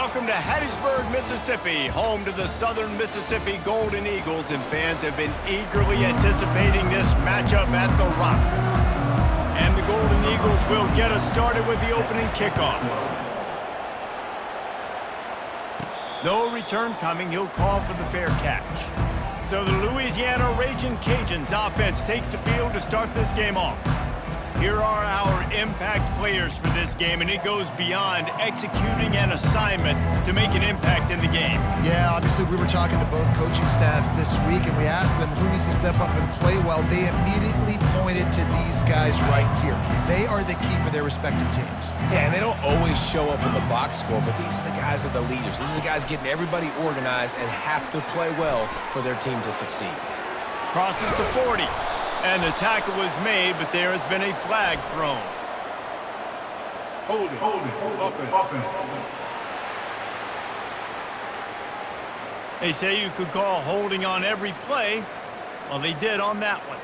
Welcome to Hattiesburg, Mississippi, home to the Southern Mississippi Golden Eagles, and fans have been eagerly anticipating this matchup at the Rock. And the Golden Eagles will get us started with the opening kickoff. No return coming, he'll call for the fair catch. So the Louisiana Ragin Cajuns offense takes the field to start this game off. Here are our impact players for this game, and it goes beyond executing an assignment to make an impact in the game. Yeah, obviously we were talking to both coaching staffs this week, and we asked them who needs to step up and play well. They immediately pointed to these guys right here. They are the key for their respective teams. Yeah, and they don't always show up in the box score, but these are the guys that are the leaders. These are the guys getting everybody organized and have to play well for their team to succeed. Crosses to 40. And the tackle was made, but there has been a flag thrown. Hold it. Offense. They say you could call holding on every play. Well, they did on that one.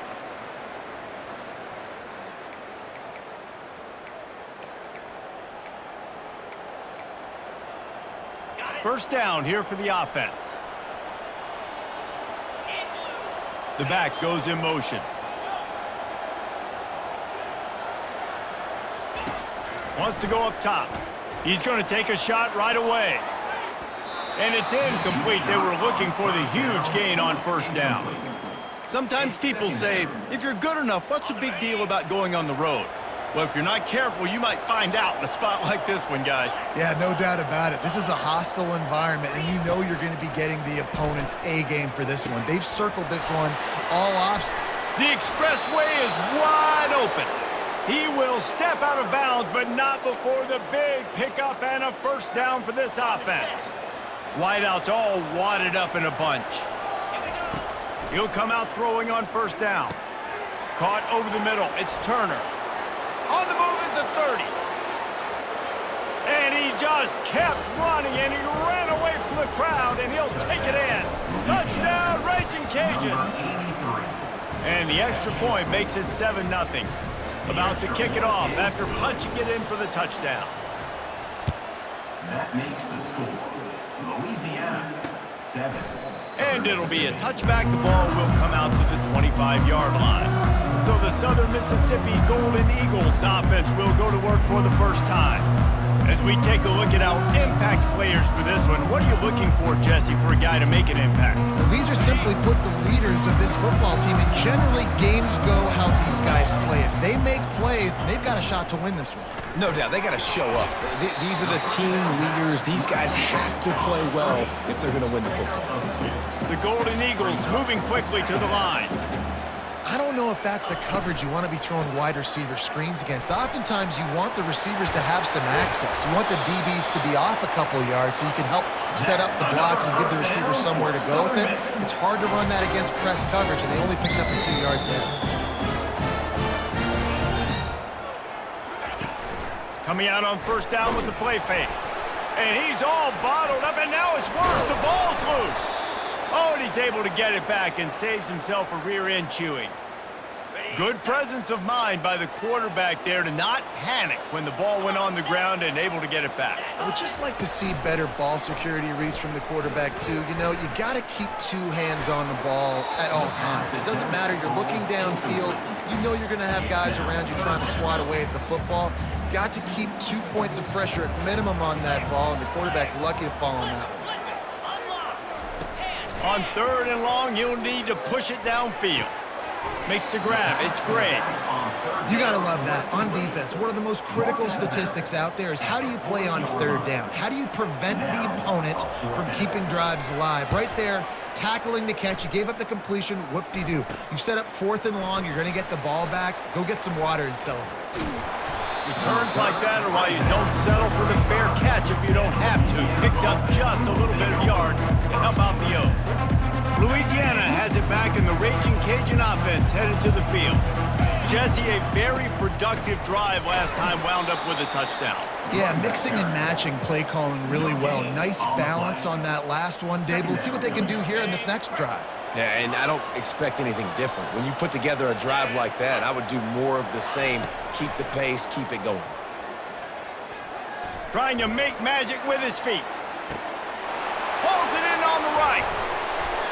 First down here for the offense. The back goes in motion. Wants to go up top. He's going to take a shot right away. And it's incomplete. They were looking for the huge gain on first down. Sometimes people say, if you're good enough, what's the big deal about going on the road? Well, if you're not careful, you might find out in a spot like this one, guys. Yeah, no doubt about it. This is a hostile environment, and you know you're going to be getting the opponent's A game for this one. They've circled this one all off. The expressway is wide open. He will step out of bounds, but not before the big pickup and a first down for this offense. Wideouts all wadded up in a bunch. He'll come out throwing on first down. Caught over the middle. It's Turner. On the move is the 30. And he just kept running, and he ran away from the crowd, and he'll take it in. Touchdown, Ragin Cajuns. And the extra point makes it 7-0. About to kick it off after punching it in for the touchdown. That makes the score. Louisiana, 7. And it'll be a touchback. The ball will come out to the 25-yard line. So the Southern Mississippi Golden Eagles offense will go to work for the first time. As we take a look at our impact players for this one, what are you looking for, Jesse, for a guy to make an impact? Well, these are simply put the leaders of this football team, and generally games go how these guys play. If they make plays, then they've got a shot to win this one. No doubt, they got to show up. These are the team leaders. These guys have to play well if they're going to win the football. The Golden Eagles moving quickly to the line. I don't know if that's the coverage you want to be throwing wide receiver screens against. Oftentimes, you want the receivers to have some access. You want the DBs to be off a couple of yards so you can help set up the blocks and give the receiver somewhere to go with it. It's hard to run that against press coverage, and they only picked up a few yards there. Coming out on first down with the play fake. And he's all bottled up, and now it's worse. The ball's loose. Oh, and he's able to get it back and saves himself a rear-end chewing. Good presence of mind by the quarterback there to not panic when the ball went on the ground and able to get it back. I would just like to see better ball security, Reese, from the quarterback, too. You know, you got to keep two hands on the ball at all times. It doesn't matter. You're looking downfield. You know you're going to have guys around you trying to swat away at the football. Got to keep 2 points of pressure at minimum on that ball, and the quarterback lucky to fall on that one. On third and long, he'll need to push it downfield. Makes the grab. It's great. You got to love that. On defense, one of the most critical statistics out there is how do you play on third down? How do you prevent the opponent from keeping drives alive? Right there, tackling the catch. You gave up the completion. Whoop-de-doo. You set up fourth and long. You're going to get the ball back. Go get some water and celebrate. Returns like that are why you don't settle for the fair catch if you don't have to. Picks up just a little bit of yards to help out the O. Louisiana has it back, and the Ragin Cajun offense headed to the field. Jesse, a very productive drive last time wound up with a touchdown. Yeah, mixing and matching play calling really well. Nice balance on that last one, Dave. Let's see what they can do here in this next drive. Yeah, and I don't expect anything different. When you put together a drive like that, I would do more of the same. Keep the pace, keep it going. Trying to make magic with his feet. strike.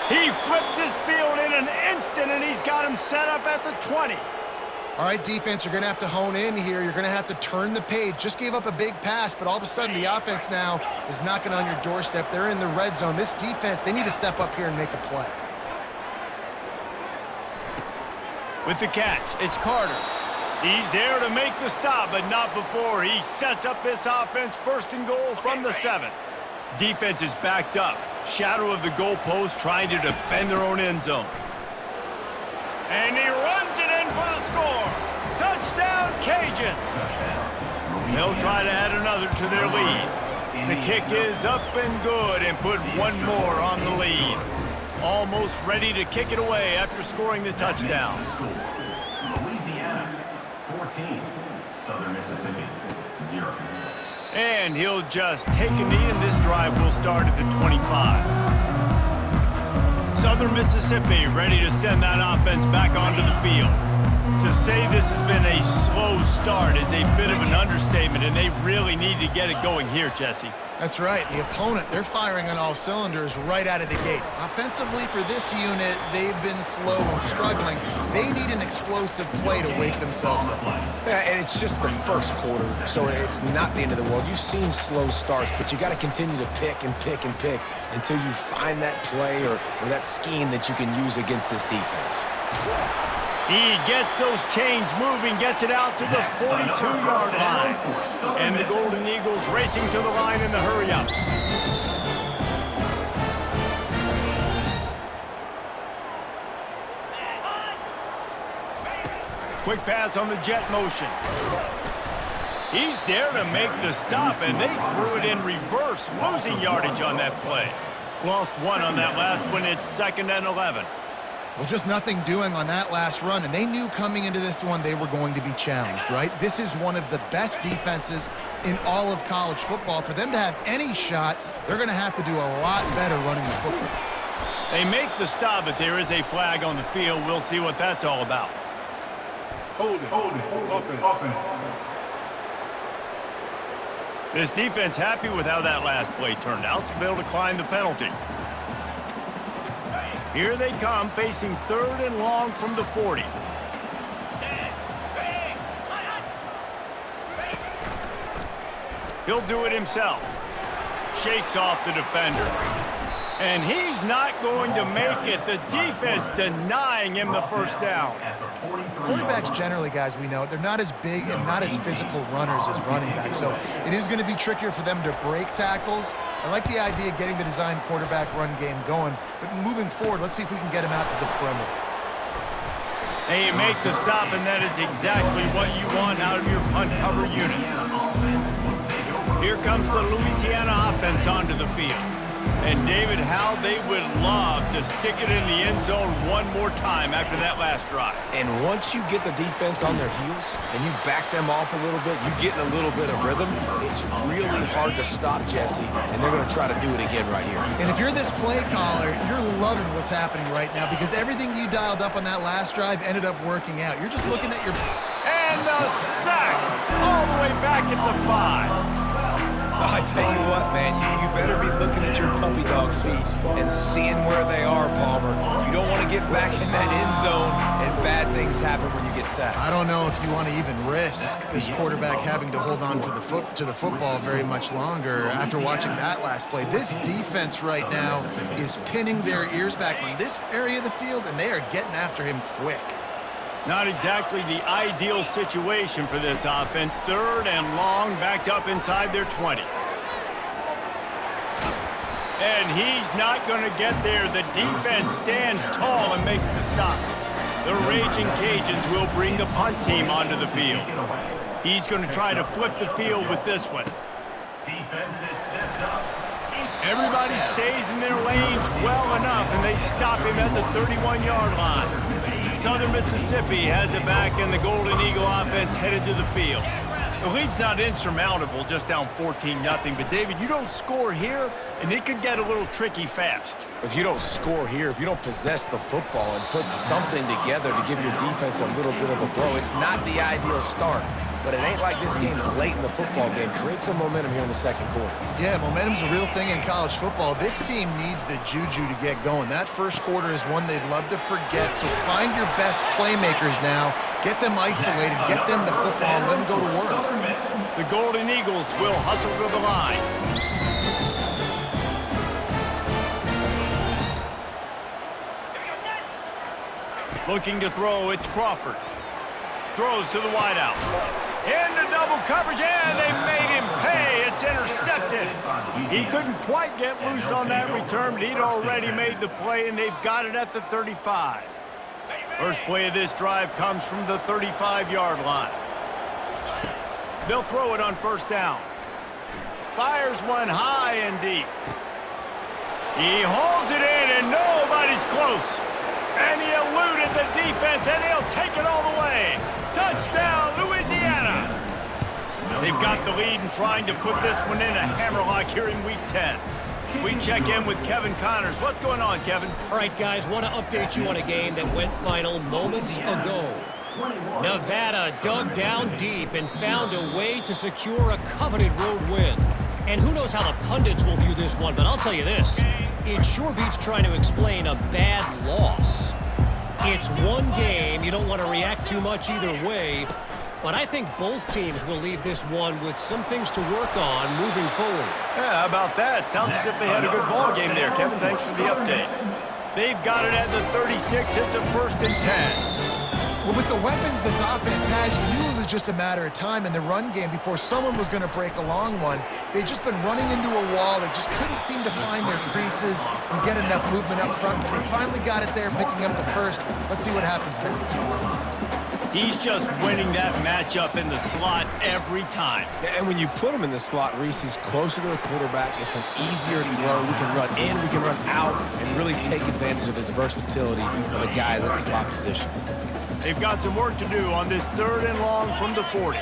He flips his field in an instant, and he's got him set up at the 20. All right, defense, you're going to have to hone in here. You're going to have to turn the page. Just gave up a big pass, but all of a sudden the offense now is knocking on your doorstep. They're in the red zone. This defense, they need to step up here and make a play. With the catch, it's Carter. He's there to make the stop, but not before he sets up this offense 1st and goal from the 7. Defense is backed up. Shadow of the goalpost trying to defend their own end zone. And he runs it in for the score. Touchdown, Cajuns. They'll try to add another to their lead. The kick is up and good and put one more on the lead. Almost ready to kick it away after scoring the touchdown. Louisiana, 14. Southern Mississippi, 0. And he'll just take a knee, and this drive will start at the 25. Southern Mississippi ready to send that offense back onto the field. To say this has been a slow start is a bit of an understatement, and they really need to get it going here, Jesse. That's right. The opponent, they're firing on all cylinders right out of the gate. Offensively, for this unit, they've been slow and struggling. They need an explosive play to wake themselves up. Yeah, and it's just the first quarter, so it's not the end of the world. You've seen slow starts, but you got to continue to pick and pick and pick until you find that play or that scheme that you can use against this defense. He gets those chains moving, gets it out to the 42-yard line. And the Golden Eagles racing to the line in the hurry-up. Quick pass on the jet motion. He's there to make the stop, and they threw it in reverse, losing yardage on that play. Lost one on that last one. It's 2nd and 11. Well, just nothing doing on that last run, and they knew coming into this one they were going to be challenged, right? This is one of the best defenses in all of college football. For them to have any shot, they're going to have to do a lot better running the football. They make the stop, but there is a flag on the field. We'll see what that's all about. Hold it. Offense. This defense happy with how that last play turned out, so they'll decline the penalty. Here they come, facing 3rd and long from the 40. He'll do it himself. Shakes off the defender. And he's not going to make it. The defense denying him the first down. Quarterbacks generally, guys, we know, they're not as big and not as physical runners as running backs, so it is going to be trickier for them to break tackles. I like the idea of getting the design quarterback run game going, but moving forward, let's see if we can get him out to the perimeter. They make the stop, and that is exactly what you want out of your punt cover unit. Here comes the Louisiana offense onto the field. And David, how they would love to stick it in the end zone one more time after that last drive. And once you get the defense on their heels and you back them off a little bit, you get in a little bit of rhythm, it's really hard to stop, Jesse, and they're going to try to do it again right here. And if you're this play caller, you're loving what's happening right now because everything you dialed up on that last drive ended up working out. You're just looking at your... And the sack all the way back at the 5. I tell you what, man, you better be looking at your puppy dog feet and seeing where they are, Palmer. You don't want to get back in that end zone and bad things happen when you get sacked. I don't know if you want to even risk this quarterback having to hold on for to the football very much longer after watching that last play. This defense right now is pinning their ears back on this area of the field, and they are getting after him quick. Not exactly the ideal situation for this offense. 3rd and long, backed up inside their 20. And he's not going to get there. The defense stands tall and makes the stop. The Ragin Cajuns will bring the punt team onto the field. He's going to try to flip the field with this one. Everybody stays in their lanes well enough, and they stop him at the 31-yard line. Southern Mississippi has it back, and the Golden Eagle offense headed to the field. The lead's not insurmountable, just down 14-0. But, David, you don't score here, and it could get a little tricky fast. If you don't score here, if you don't possess the football and put something together to give your defense a little bit of a blow, it's not the ideal start. but it ain't like this game's late in the football game. Create some momentum here in the second quarter. Yeah, momentum's a real thing in college football. This team needs the juju to get going. That first quarter is one they'd love to forget, so find your best playmakers now. Get them isolated, get them the football, and let them go to work. The Golden Eagles will hustle to the line. Looking to throw, it's Crawford. Throws to the wideout. Into double coverage, and they made him pay. It's intercepted. He couldn't quite get loose on that return, but he'd already made the play, and they've got it at the 35. First play of this drive comes from the 35-yard line. They'll throw it on first down. Fires one high and deep. He holds it in, and nobody's close. And he eluded the defense, and he'll take it all the way. Touchdown, Louisiana. They've got the lead and trying to put this one in a hammerlock here in Week 10. We check in with Kevin Connors. What's going on, Kevin? All right, guys, want to update you on a game that went final moments ago. Nevada dug down deep and found a way to secure a coveted road win. And who knows how the pundits will view this one, but I'll tell you this. It sure beats trying to explain a bad loss. It's one game. You don't want to react too much either way. But I think both teams will leave this one with some things to work on moving forward. Yeah, how about that? Sounds as if they had a good ball game there. Kevin, thanks for the update. They've got it at the 36. It's a 1st and 10. Well, with the weapons this offense has, you knew it was just a matter of time in the run game before someone was going to break a long one. They'd just been running into a wall. They just couldn't seem to find their creases and get enough movement up front, but they finally got it there, picking up the first. Let's see what happens next. He's just winning that matchup in the slot every time. And when you put him in the slot, Reese, he's closer to the quarterback. It's an easier throw. We can run in, we can run out, and really take advantage of his versatility of a guy in that slot position. They've got some work to do on this 3rd and long from the 40.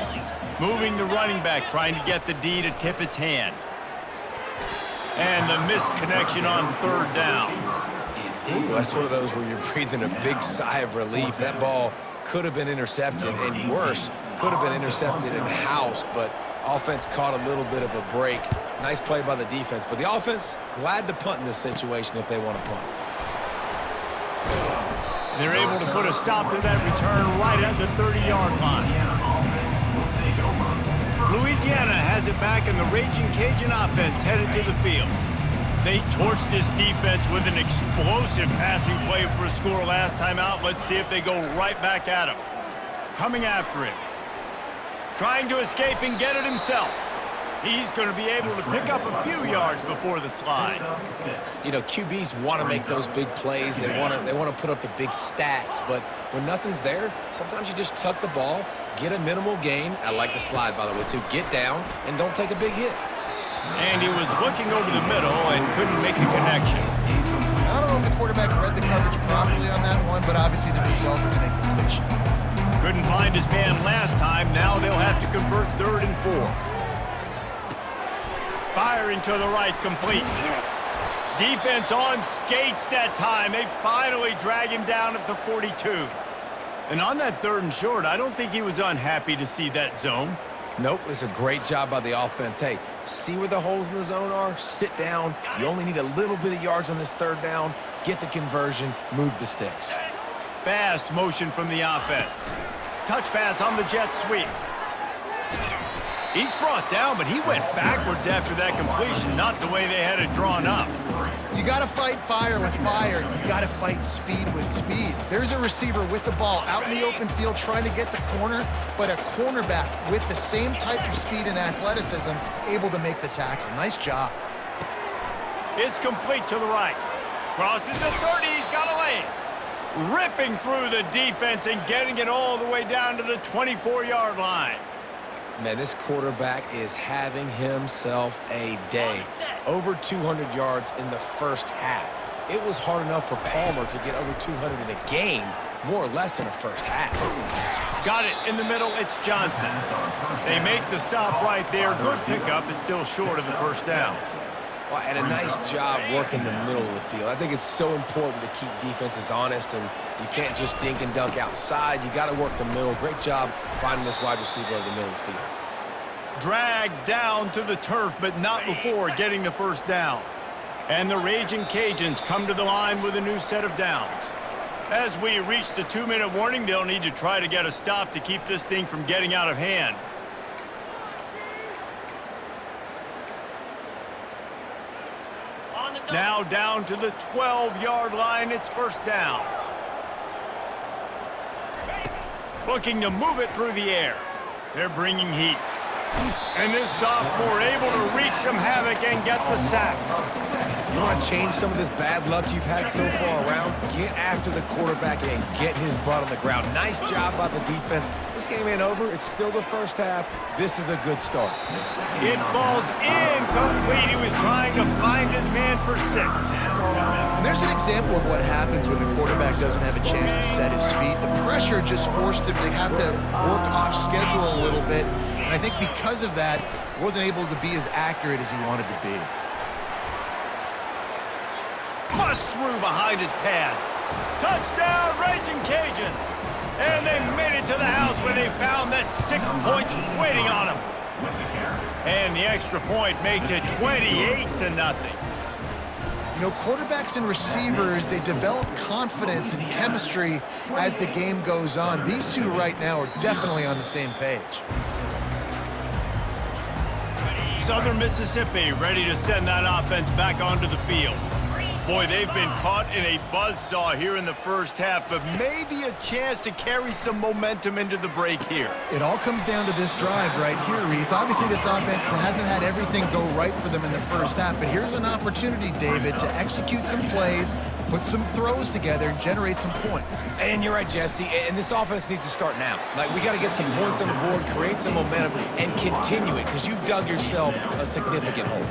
Moving the running back, trying to get the D to tip its hand. And the missed connection on 3rd down. Ooh, that's one of those where you're breathing a big sigh of relief. That ball could have been intercepted, and worse, could have been intercepted and housed, but offense caught a little bit of a break. Nice play by the defense, but the offense, glad to punt in this situation if they want to punt. They're able to put a stop to that return right at the 30-yard line. Louisiana has it back, and the Ragin Cajun offense headed to the field. They torched this defense with an explosive passing play for a score last time out. Let's see if they go right back at him. Coming after him. Trying to escape and get it himself. He's going to be able to pick up a few yards before the slide. You know, QBs want to make those big plays. They want to put up the big stats, but when nothing's there, sometimes you just tuck the ball, get a minimal gain. I like the slide, by the way, too. Get down and don't take a big hit. And he was looking over the middle and couldn't make a connection. I don't know if the quarterback read the coverage properly on that one, but obviously the result is an incompletion. Couldn't find his man last time. Now they'll have to convert 3rd and 4. Firing to the right, complete. Defense on skates that time. They finally drag him down at the 42. And on that 3rd and short, I don't think he was unhappy to see that zone. Nope, it's a great job by the offense. Hey, see where the holes in the zone are? Sit down. You only need a little bit of yards on this 3rd down. Get the conversion, move the sticks. Fast motion from the offense. Touch pass on the jet sweep. Each brought down, but he went backwards after that completion, not the way they had it drawn up. You got to fight fire with fire. You got to fight speed with speed. There's a receiver with the ball out in the open field trying to get the corner, but a cornerback with the same type of speed and athleticism able to make the tackle. Nice job. It's complete to the right. Crosses the 30. He's got a lane. Ripping through the defense and getting it all the way down to the 24-yard line. Man, this quarterback is having himself a day. Over 200 yards in the first half. It was hard enough for Palmer to get over 200 in a game, more or less in a first half. Got it in the middle. It's Johnson. They make the stop right there. Good pickup. It's still short of the 1st down. Well, and a nice job working the middle of the field. I think it's so important to keep defenses honest, and you can't just dink and dunk outside. You got to work the middle. Great job finding this wide receiver over the middle of the field. Dragged down to the turf, but not before getting the first down. And the Ragin Cajuns come to the line with a new set of downs. As we reach the 2-minute warning, they'll need to try to get a stop to keep this thing from getting out of hand. Now down to the 12-yard line, it's first down. Looking to move it through the air. They're bringing heat. And this sophomore able to wreak some havoc and get the sack. You want to change some of this bad luck you've had so far around? Get after the quarterback and get his butt on the ground. Nice job by the defense. This game ain't over. It's still the first half. This is a good start. It falls incomplete. He was trying to find his man for 6. And there's an example of what happens when the quarterback doesn't have a chance to set his feet. The pressure just forced him to have to work off schedule a little bit. And I think because of that, wasn't able to be as accurate as he wanted to be. Bust through behind his pad. Touchdown, Ragin Cajuns. And they made it to the house when they found that 6 points waiting on them. And the extra point makes it 28-0. You know, quarterbacks and receivers, they develop confidence and chemistry as the game goes on. These two right now are definitely on the same page. Southern Mississippi ready to send that offense back onto the field. Boy, they've been caught in a buzzsaw here in the first half, but maybe a chance to carry some momentum into the break here. It all comes down to this drive right here, Reese. Obviously, this offense hasn't had everything go right for them in the first half, but here's an opportunity, David, to execute some plays, put some throws together, and generate some points. And you're right, Jesse, and this offense needs to start now. Like, we got to get some points on the board, create some momentum, and continue it, because you've dug yourself a significant hole.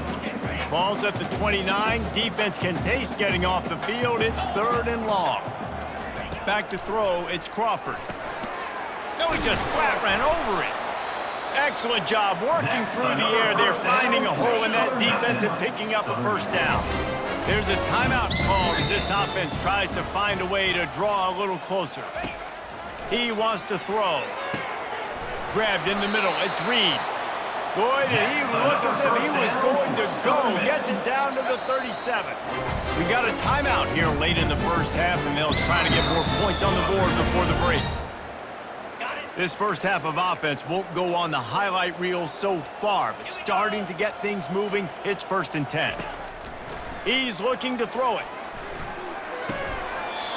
Ball's at the 29. Defense can taste getting off the field. It's 3rd and long. Back to throw, it's Crawford. No, he just flat ran over it. Excellent job working through the air. They're finding a hole in that defense and picking up a first down. There's a timeout called as this offense tries to find a way to draw a little closer. He wants to throw. Grabbed in the middle, it's Reed. Boy, did he look as if he was going to go. Gets it down to the 37. We got a timeout here late in the first half, and they'll try to get more points on the board before the break. This first half of offense won't go on the highlight reel so far, but starting to get things moving, it's 1st and 10. He's looking to throw it.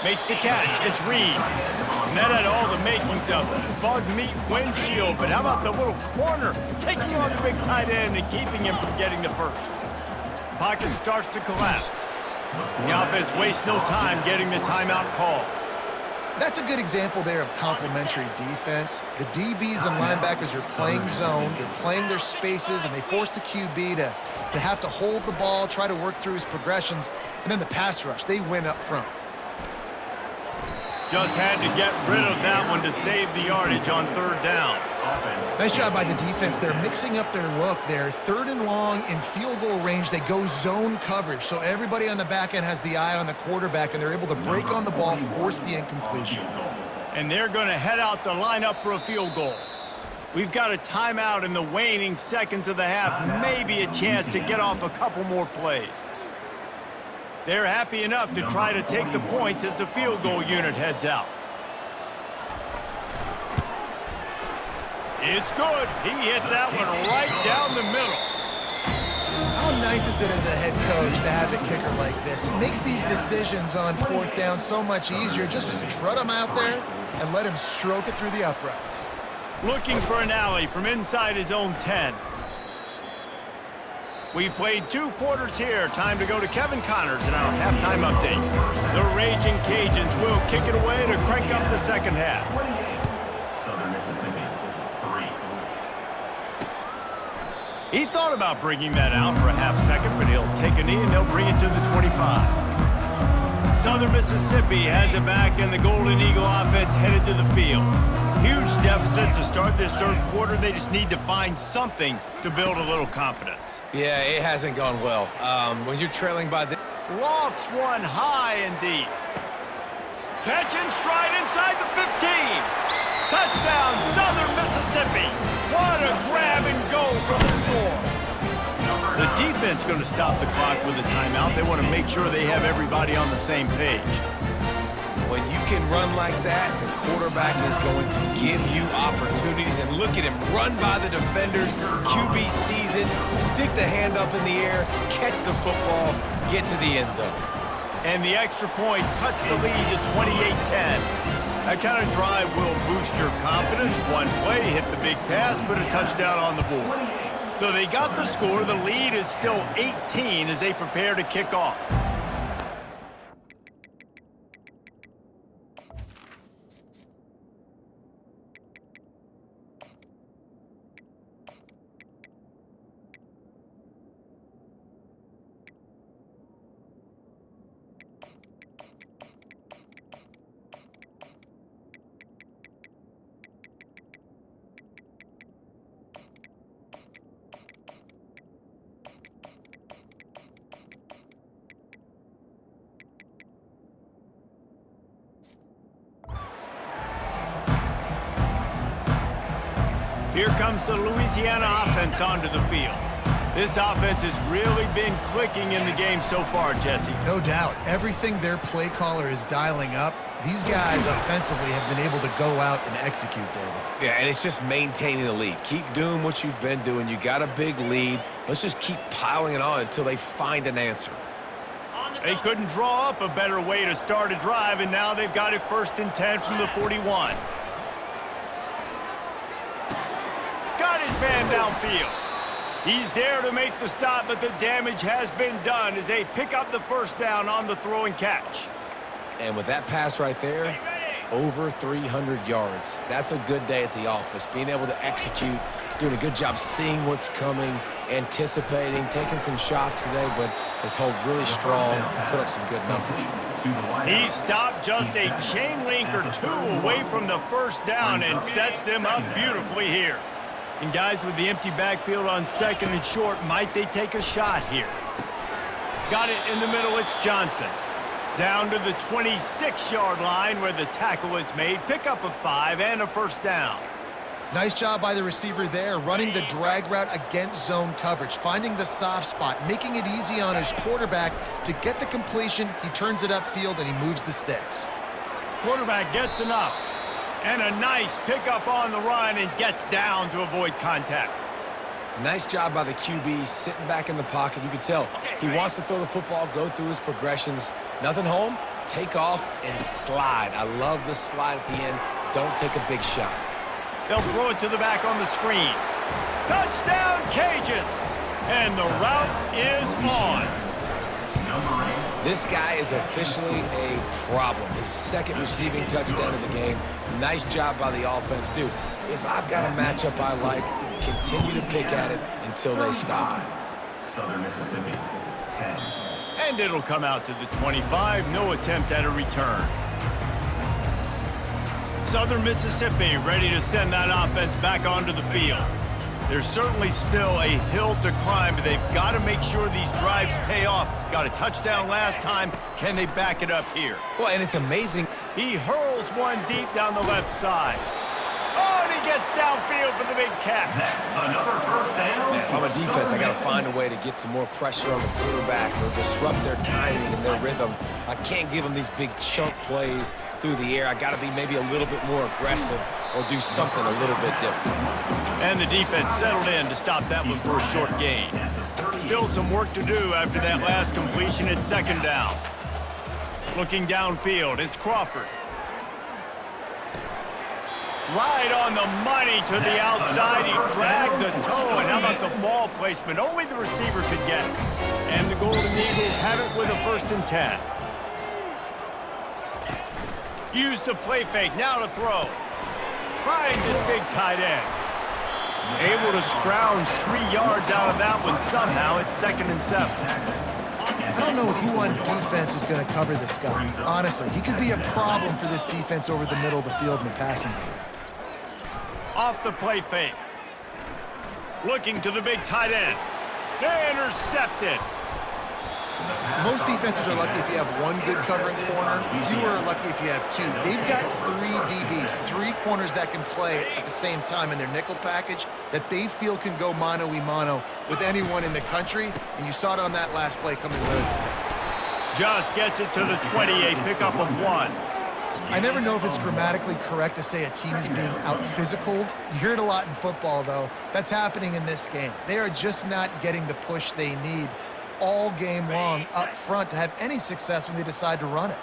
Makes the catch. It's Reed. And that had all the makings of bug meat windshield, but how about the little corner taking on the big tight end and keeping him from getting the first? Pocket starts to collapse. The offense wastes no time getting the timeout call. That's a good example there of complementary defense. The DBs and linebackers are playing zone, they're playing their spaces, and they force the QB to have to hold the ball, try to work through his progressions, and then the pass rush, they win up front. Just had to get rid of that one to save the yardage on 3rd down. Nice job by the defense. They're mixing up their look. They're 3rd and long in field goal range. They go zone coverage, so everybody on the back end has the eye on the quarterback, and they're able to break on the ball, force the incompletion. And they're going to head out to line up for a field goal. We've got a timeout in the waning seconds of the half, maybe a chance to get off a couple more plays. They're happy enough to try to take the points as the field goal unit heads out. It's good. He hit that one right down the middle. How nice is it as a head coach to have a kicker like this? It makes these decisions on 4th down so much easier. Just strut him out there and let him stroke it through the uprights. Looking for an alley from inside his own 10. We've played 2 quarters here. Time to go to Kevin Connors in our halftime update. The Ragin Cajuns will kick it away to crank up the second half. Southern Mississippi, 3. He thought about bringing that out for a half second, but he'll take a knee and they'll bring it to the 25. Southern Mississippi has it back, and the Golden Eagle offense headed to the field. Huge deficit to start this third quarter. They just need to find something to build a little confidence. Yeah, it hasn't gone well. When you're trailing by the... Lofts one high and deep. Catch and stride inside the 15. Touchdown, Southern Mississippi. What a grab and go for the score. The defense going to stop the clock with a timeout. They want to make sure they have everybody on the same page. When you can run like that, the quarterback is going to give you opportunities. And look at him run by the defenders. QB sees it, stick the hand up in the air, catch the football, get to the end zone. And the extra point cuts the lead to 28-10. That kind of drive will boost your confidence. One play, hit the big pass, put a touchdown on the board. So they got the score. The lead is still 18 as they prepare to kick off. Here comes the Louisiana offense onto the field. This offense has really been clicking in the game so far, Jesse. No doubt. Everything their play caller is dialing up, these guys offensively have been able to go out and execute, David. Yeah, and it's just maintaining the lead. Keep doing what you've been doing. You got a big lead. Let's just keep piling it on until they find an answer. They couldn't draw up a better way to start a drive, and now they've got it 1st and 10 from the 41. Got his man downfield. He's there to make the stop, but the damage has been done as they pick up the first down on the throw and catch. And with that pass right there, over 300 yards. That's a good day at the office. Being able to execute, doing a good job seeing what's coming, anticipating, taking some shots today, but has held really strong, put up some good numbers. He stopped just a chain link or two away from the first down and sets them up beautifully here. And guys with the empty backfield on 2nd and short, might they take a shot here? Got it in the middle, it's Johnson. Down to the 26-yard line where the tackle is made. Pick up a 5 and a first down. Nice job by the receiver there, running the drag route against zone coverage, finding the soft spot, making it easy on his quarterback to get the completion. He turns it upfield and he moves the sticks. Quarterback gets enough. And a nice pickup on the run and gets down to avoid contact. Nice job by the QB, sitting back in the pocket. You can tell he wants to throw the football, go through his progressions. Nothing home, take off and slide. I love the slide at the end. Don't take a big shot. They'll throw it to the back on the screen. Touchdown, Cajuns! And the route is on. This guy is officially a problem. His 2nd receiving touchdown of the game. Nice job by the offense. Dude, if I've got a matchup I like, continue to pick at it until they stop it. Southern Mississippi, 10. And it'll come out to the 25. No attempt at a return. Southern Mississippi ready to send that offense back onto the field. There's certainly still a hill to climb, but they've got to make sure these drives pay off. Got a touchdown last time. Can they back it up here? Well, and it's amazing. He hurls one deep down the left side. Oh, and he gets downfield for the big catch. That's another first down. Man, if I'm a defense, I got to find a way to get some more pressure on the quarterback or disrupt their timing and their rhythm. I can't give them these big chunk plays through the air. I got to be maybe a little bit more aggressive or do something a little bit different. And the defense settled in to stop that one for a short gain. Still some work to do after that last completion at 2nd down. Looking downfield, it's Crawford. Right on the money to the outside. He dragged the toe. And how about the ball placement? Only the receiver could get it. And the Golden Eagles have it with a 1st and 10. Use the play fake. Now to throw. Finds his big tight end. Able to scrounge 3 yards out of that one somehow. It's 2nd and 7. I don't know who on defense is going to cover this guy. Honestly, he could be a problem for this defense over the middle of the field in the passing game. Off the play fake. Looking to the big tight end. Intercepted. Most defenses are lucky if you have one good covering corner. Fewer are lucky if you have two. They've got 3 DBs, 3 corners that can play at the same time in their nickel package that they feel can go mano-a-mano with anyone in the country, and you saw it on that last play coming good. Just gets it to the 28, pickup of 1. I never know if it's grammatically correct to say a team is being out-physicaled. You hear it a lot in football, though. That's happening in this game. They are just not getting the push they need all game long up front to have any success when they decide to run it.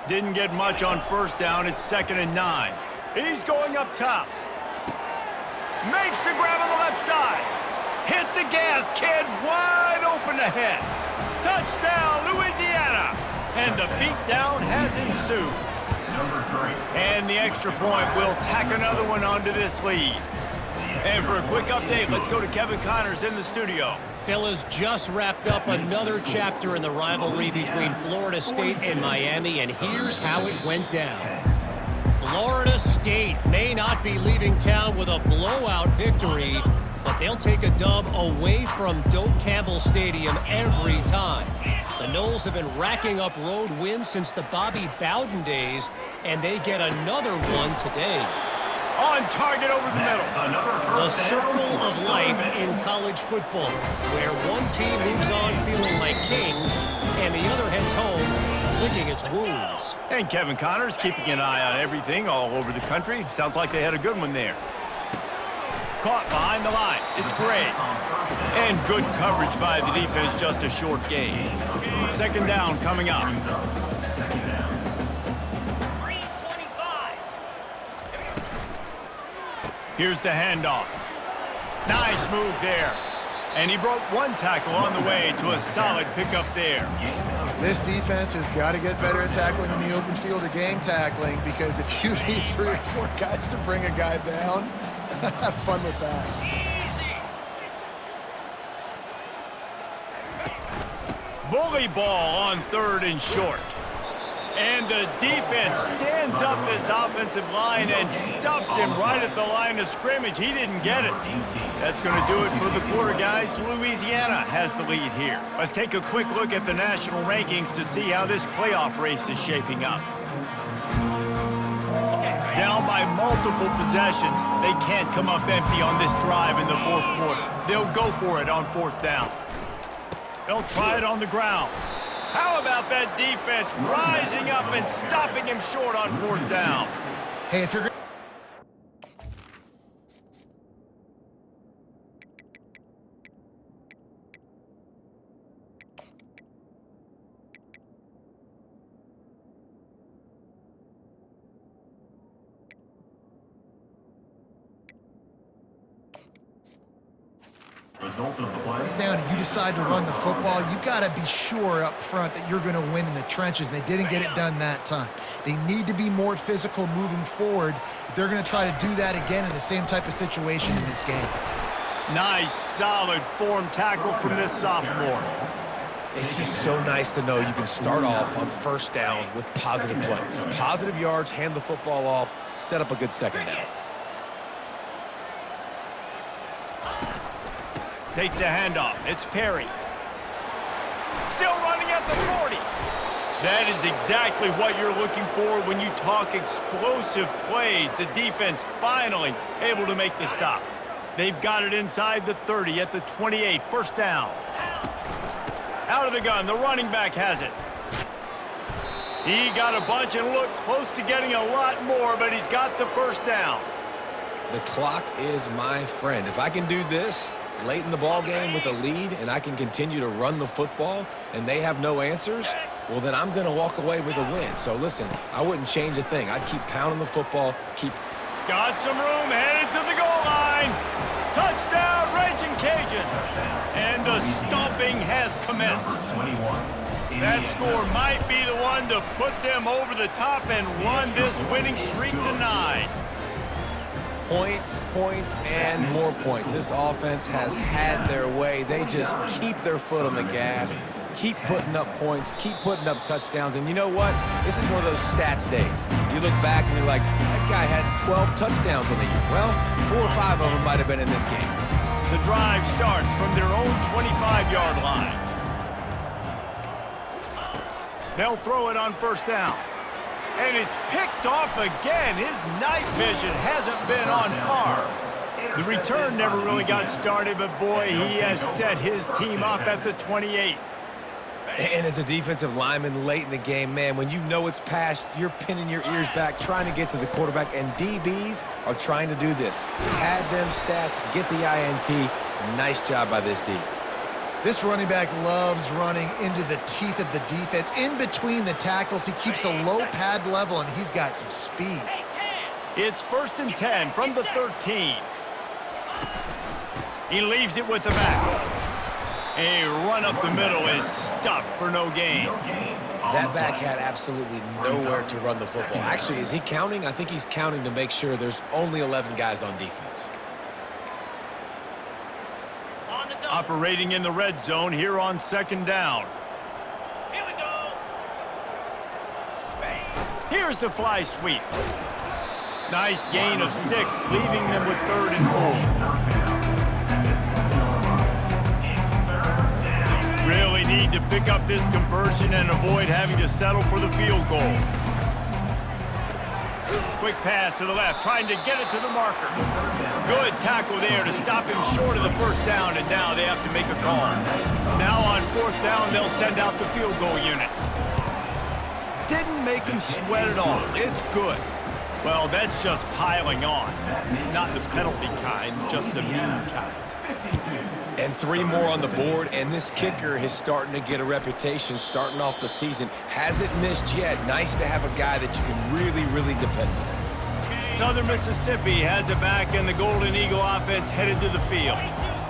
Didn't get much on first down. It's 2nd and 9. He's going up top. Makes the grab on the left side. Hit the gas, kid. Wide open ahead. Touchdown, Louisiana. And the beatdown has ensued. And the extra point will tack another one onto this lead. And for a quick update, let's go to Kevin Connors in the studio. Fellas, just wrapped up another chapter in the rivalry between Florida State and Miami, and here's how it went down. Florida State may not be leaving town with a blowout victory, but they'll take a dub away from Doak Campbell Stadium every time. The Noles have been racking up road wins since the Bobby Bowden days, and they get another one today. On target over the middle. The circle of life in college football, where one team moves on feeling like kings, and the other heads home licking its wounds. And Kevin Connors keeping an eye on everything all over the country. Sounds like they had a good one there. Caught behind the line. It's great. And good coverage by the defense, just a short gain. 2nd down coming up. Here's the handoff. Nice move there. And he broke 1 tackle on the way to a solid pickup there. This defense has got to get better at tackling in the open field or game tackling, because if you need 3 or 4 guys to bring a guy down, have fun with that. Bully ball on 3rd and short. And the defense stands up this offensive line and stuffs him right at the line of scrimmage. He didn't get it. That's going to do it for the quarter, guys. Louisiana has the lead here. Let's take a quick look at the national rankings to see how this playoff race is shaping up. Down by multiple possessions, they can't come up empty on this drive in the 4th quarter. They'll go for it on 4th down. They'll try it on the ground. How about that defense rising up and stopping him short on 4th down? Hey, if you're Result of the play. down and you decide to run the football, you've got to be sure up front that you're going to win in the trenches, and they didn't get it done that time. They need to be more physical moving forward if they're going to try to do that again in the same type of situation in this game. Nice, solid form tackle from this sophomore. It's just so nice to know you can start off on 1st down with positive plays. Positive yards, hand the football off, set up a good 2nd down. Takes a handoff. It's Perry. Still running at the 40. That is exactly what you're looking for when you talk explosive plays. The defense finally able to make the stop. They've got it inside the 30 at the 28. 1st down. Out of the gun. The running back has it. He got a bunch and looked close to getting a lot more, but he's got the 1st down. The clock is my friend. If I can do this late in the ball game with a lead and I can continue to run the football and they have no answers, well, then I'm going to walk away with a win. So listen, I wouldn't change a thing. I'd keep pounding the football, keep... Got some room, headed to the goal line. Touchdown, Ragin Cajuns. And the stomping has commenced. That score might be the one to put them over the top and run this winning streak to 9. Points, points, and more points. This offense has had their way. They just keep their foot on the gas, keep putting up points, keep putting up touchdowns. And you know what? This is one of those stats days. You look back and you're like, that guy had 12 touchdowns in the year. Well, 4 or 5 of them might have been in this game. The drive starts from their own 25-yard line. They'll throw it on first down. And it's picked off again. His night vision hasn't been on par. The return never really got started, but boy, he has set his team up at the 28. And as a defensive lineman late in the game, man, when you know it's past, you're pinning your ears back, trying to get to the quarterback, and DBs are trying to do this. Pad them stats, get the INT. Nice job by this D. This running back loves running into the teeth of the defense. In between the tackles, he keeps a low pad level, and he's got some speed. It's 1st and 10 from the 13. He leaves it with the back. A run up the middle is stuffed for no gain. That back had absolutely nowhere to run the football. Actually, is he counting? I think he's counting to make sure there's only 11 guys on defense. Operating in the red zone here on 2nd down. Here we go. Here's the fly sweep. Nice gain of 6, leaving them with 3rd and 4. Really need to pick up this conversion and avoid having to settle for the field goal. Quick pass to the left, trying to get it to the marker. Good tackle there to stop him short of the first down, and now they have to make a call. Now on 4th down, they'll send out the field goal unit. Didn't make him sweat at all. It's good. Well, that's just piling on. Not the penalty kind, just the mean kind. And 3 more on the board, and this kicker is starting to get a reputation starting off the season. Hasn't missed yet. Nice to have a guy that you can really, really depend on. Southern Mississippi has it back, and the Golden Eagle offense headed to the field.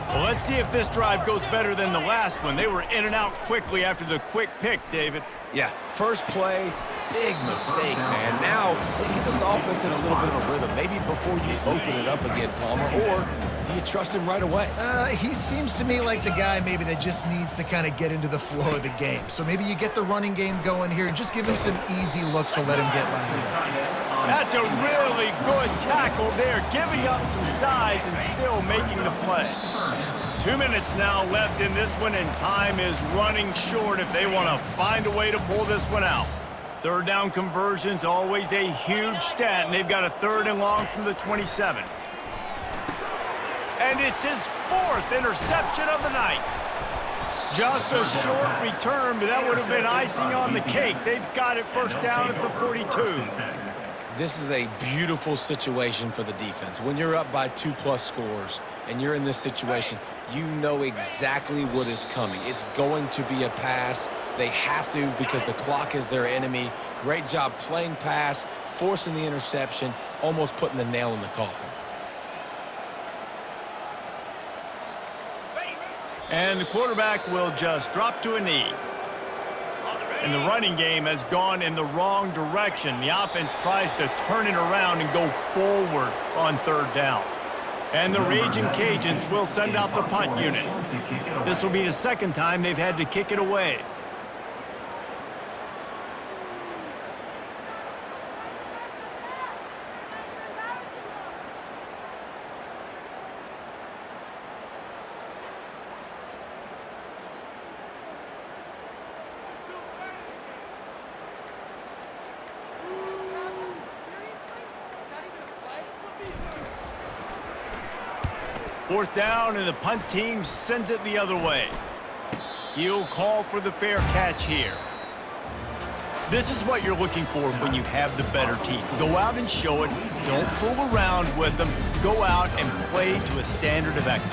Well, let's see if this drive goes better than the last one. They were in and out quickly after the quick pick, David. Yeah, first play, big mistake, man. Now, let's get this offense in a little bit of a rhythm. Maybe before you open it up again, Palmer, or do you trust him right away? He seems to me like the guy maybe that just needs to kind of get into the flow of the game. So maybe you get the running game going here and just give him some easy looks to let him get landed up. That's a really good tackle there, giving up some size and still making the play. 2 minutes now left in this one, and time is running short if they want to find a way to pull this one out. 3rd down conversion's always a huge stat, and they've got a 3rd and long from the 27. And it's his 4th interception of the night. Just a short return, but that would have been icing on the cake. They've got it 1st down at the 42. This is a beautiful situation for the defense. When you're up by 2+ scores and you're in this situation, you know exactly what is coming. It's going to be a pass. They have to because the clock is their enemy. Great job playing pass, forcing the interception, almost putting the nail in the coffin. And the quarterback will just drop to a knee. And the running game has gone in the wrong direction. The offense tries to turn it around and go forward on 3rd down. And the Ragin Cajuns will send out the punt unit. This will be the 2nd time they've had to kick it away. Fourth down, and the punt team sends it the other way. He'll call for the fair catch here. This is what you're looking for when you have the better team. Go out and show it. Don't fool around with them. Go out and play to a standard of excellence.